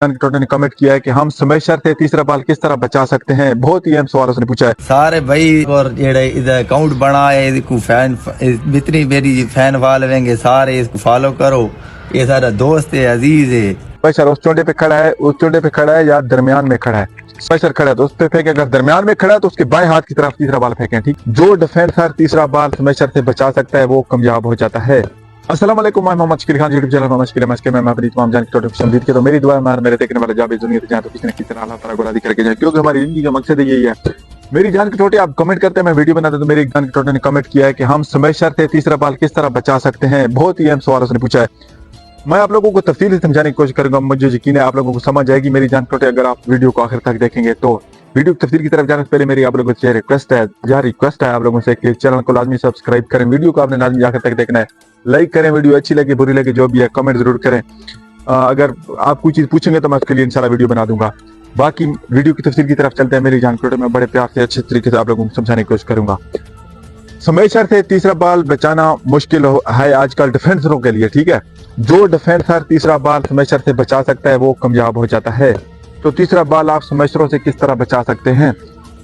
टोटो ने कमेंट किया है कि हम स्मैशर से तीसरा बाल किस तरह बचा सकते हैं। बहुत ही अहम सवाल उसने पूछा है। सारे भाई और जेड़े इधर अकाउंट बनाए इसको फैन जितनी मेरी फैन फॉलोइंग सारे इसको फॉलो करो। ये सारा दोस्त है, अजीज है। स्मैशर उस चोटे पे खड़ा है, उस चोटे पे खड़ा है या दरमियान में खड़ा है। स्मैशर खड़ा है तो उस पे फेंके, अगर दरमियान में खड़ा है तो उसके बाएं हाथ की तरफ तीसरा बाल फेंके। ठीक, जो डिफेंसर तीसरा बाल स्मैशर से बचा सकता है वो कामयाब हो जाता है। अस्सलाम वालेकुम, मैं मोहम्मद शकील खान, यूट्यूब चैनल मोहम्मद शकील मस्के में मैं अपनी तमाम जान की टोटल खुशमदीद के तो मेरी दुआ है मेरे देखने वाले जहाँ भी दुनिया जहाँ तो किसी न किसी तरह अल्लाह ताला को राज़ी करके जाए, क्योंकि हमारी जिंदगी का मकसद यही है। मेरी जान की टोटे आप कमेंट करते हैं, मैं वीडियो बनाता तो मेरी जान की टोटे ने कमेंट किया है कि हम स्मैशर से तीसरा बाल किस तरह बचा सकते हैं। बहुत ही अहम सवाल उसने पूछा है। मैं आप लोगों को तफसील से समझाने की कोशिश करूंगा, मुझे यकीन है आप लोगों को समझ आएगी मेरी जान टोटे अगर आप वीडियो को आखिर तक देखेंगे। तो वीडियो की तफसील की तरफ जाने से पहले मेरी आप लोगों से रिक्वेस्ट है आप लोगों से कि चैनल को लाजमी सब्सक्राइब करें। वीडियो को आपने लाजमी आखिर तक देखना है, लाइक करें, वीडियो अच्छी लगे बुरी लगे जो भी है कमेंट जरूर करें। अगर आप कोई चीज पूछेंगे तो मैं उसके लिए इंशाल्लाह वीडियो बना दूंगा। बाकी वीडियो की तफसील की तरफ चलते हैं। मेरी जान टोटे में बड़े प्यार से अच्छे तरीके से आप लोगों को समझाने की कोशिश करूंगा। स्मैशर से तीसरा बाल बचाना मुश्किल है आजकल डिफेंसरों के लिए। ठीक है, जो डिफेंसर तीसरा बाल स्मैशर से बचा सकता है वो कामयाब हो जाता है। तो तीसरा बाल आप स्मैशरों से किस तरह बचा सकते हैं।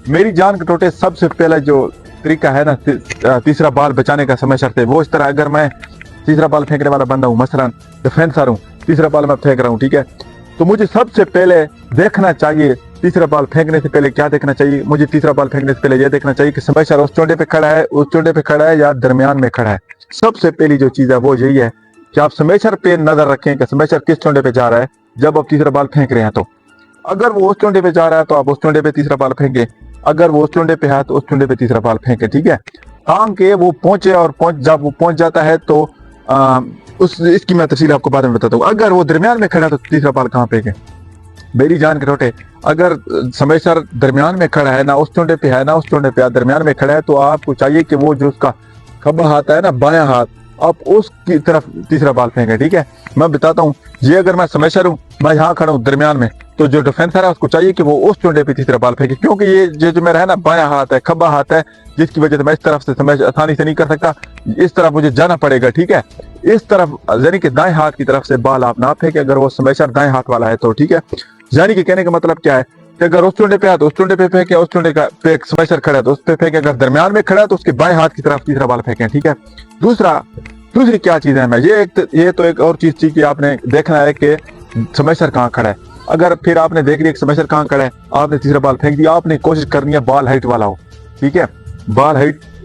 मेरी जान के टोटे सबसे पहला जो तरीका है ना तीसरा बाल बचाने का स्मैशर से, वो इस तरह, अगर मैं तीसरा बाल फेंकने वाला बंदा हूँ, मसलन डिफेंसर हूँ, तीसरा बाल मैं फेंक रहा हूँ, ठीक है, तो मुझे सबसे पहले देखना चाहिए तीसरा बाल फेंकने से पहले क्या देखना चाहिए। मुझे तीसरा बाल फेंकने से पहले यह देखना चाहिए कि स्मैशर उस चोटे पे खड़ा है, उस चोटे पे खड़ा है या दरमियान में खड़ा है। सबसे पहली जो चीज है वो यही है कि आप स्मैशर पे नजर रखें कि स्मैशर किस चोटे पे जा रहा है जब आप तीसरा बाल फेंक रहे हैं। तो अगर वो उस चोटे पे जा रहा है तो आप उस चोटे पे तीसरा बाल फेंके, अगर वो उस चोटे पे है तो उस चोटे पे तीसरा बाल फेंके। ठीक है, ताकि वो पहुंचे और जब वो पहुंच जाता है तो इसकी मैं तफसील आपको बाद में बताता हूँ। अगर वो दरमियान में खड़ा है तो तीसरा बाल कहाँ फेंके। मेरी जान के टोटे अगर स्मैशर दरमियान में खड़ा है, ना उस चोटे पे है ना उस चोटे पे, दरमियान में खड़ा है, तो आपको चाहिए कि वो जो उसका खब्बा हाथ है ना, बायां हाथ, आप उसकी तरफ तीसरा बाल फेंके। ठीक है, मैं बताता हूँ, ये अगर मैं स्मैशर हूँ, मैं यहाँ खड़ा हूँ दरमियान में, तो जो डिफेंसर है उसको चाहिए कि वो उस चोटे पे तीसरा बाल फेंके, क्योंकि ये जो मेरा है ना बायां हाथ है, खब्बा हाथ है, जिसकी वजह से मैं इस तरफ से स्मैश आसानी से नहीं कर सकता, इस तरफ मुझे जाना पड़ेगा। ठीक है, इस तरफ यानी कि दाएं हाथ की तरफ से बाल आप ना फेंके अगर वो स्मैशर दाएं हाथ वाला है तो। ठीक है, यानी कि कहने का मतलब क्या है कि अगर उस चोटे पे है तो उस चोटे पे फेंके, उस चोटे का पे स्मैशर खड़ा है तो उस पे फेंके, अगर दरमियान में खड़ा है तो उसके बाएं हाथ की तरफ तीसरा बाल फेंके। ठीक है, दूसरी क्या चीज है, मैं ये तो एक और चीज थी कि आपने देखना है कि स्मैशर कहाँ खड़ा है। अगर फिर आपने देख लिया स्मैशर कहाँ खड़ा है, आपने तीसरा बाल फेंक दिया, आपने कोशिश करनी है बाल हाइट वाला हो। ठीक है, बाल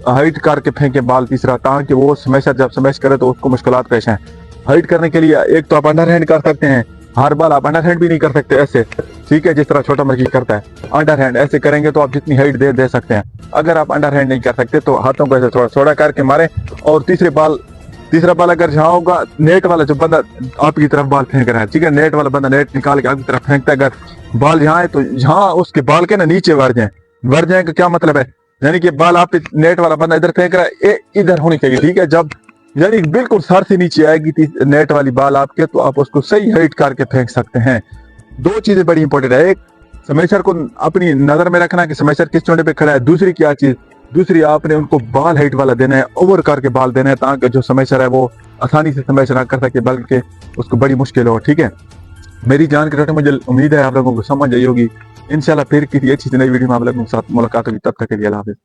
हाइट करके फेंके बाल तीसरा, ताकि वो स्मैशर जब स्मैश करे तो उसको मुश्किलात पेश हैं। हाइट करने के लिए एक तो आप अंडर हैंड कर सकते हैं, हर बाल आप अंडर हैंड भी नहीं कर सकते ऐसे, ठीक है, जिस तरह छोटा मर्जी करता है। अंडर हैंड ऐसे करेंगे तो आप जितनी हाइट दे सकते हैं। अगर आप अंडर हैंड नहीं कर सकते तो हाथों को ऐसे थोड़ा थोड़ा करके मारे, और तीसरा बाल अगर जहाँ होगा, नेट वाला जो बंदा आपकी तरफ बाल फेंक रहा है, ठीक है, नेट वाला बंदा नेट निकाल के आपकी तरफ फेंकता है, अगर बाल यहाँ है तो यहाँ उसके बाल के ना नीचे बढ़ जाए का क्या मतलब है, यानी कि बाल आप नेट वाला बंदा इधर फेंक रहा है, इधर होनी चाहिए। ठीक है, जब यानी बिल्कुल सर से नीचे आएगी नेट वाली बाल आपके, तो आप उसको सही हाइट करके फेंक सकते हैं। दो चीजें बड़ी इंपॉर्टेंट है, एक स्मैशर को अपनी नजर में रखना कि स्मैशर किस चोटे पे खड़ा है, दूसरी क्या चीज, दूसरी आपने उनको बाल हाइट वाला देना है, ओवर करके बाल देना है, ताकि जो स्मैशर है वो आसानी से स्मैश ना कर सके बल्कि उसको बड़ी मुश्किल हो। ठीक है, मेरी जान के टोटे मुझे उम्मीद है आप लोगों को समझ आई होगी। इंशाल्लाह फिर किसी अच्छी नई वीडियो में आप लोगों के साथ मुलाकात होगी, तब तक के लिए अल्लाह हाफिज़।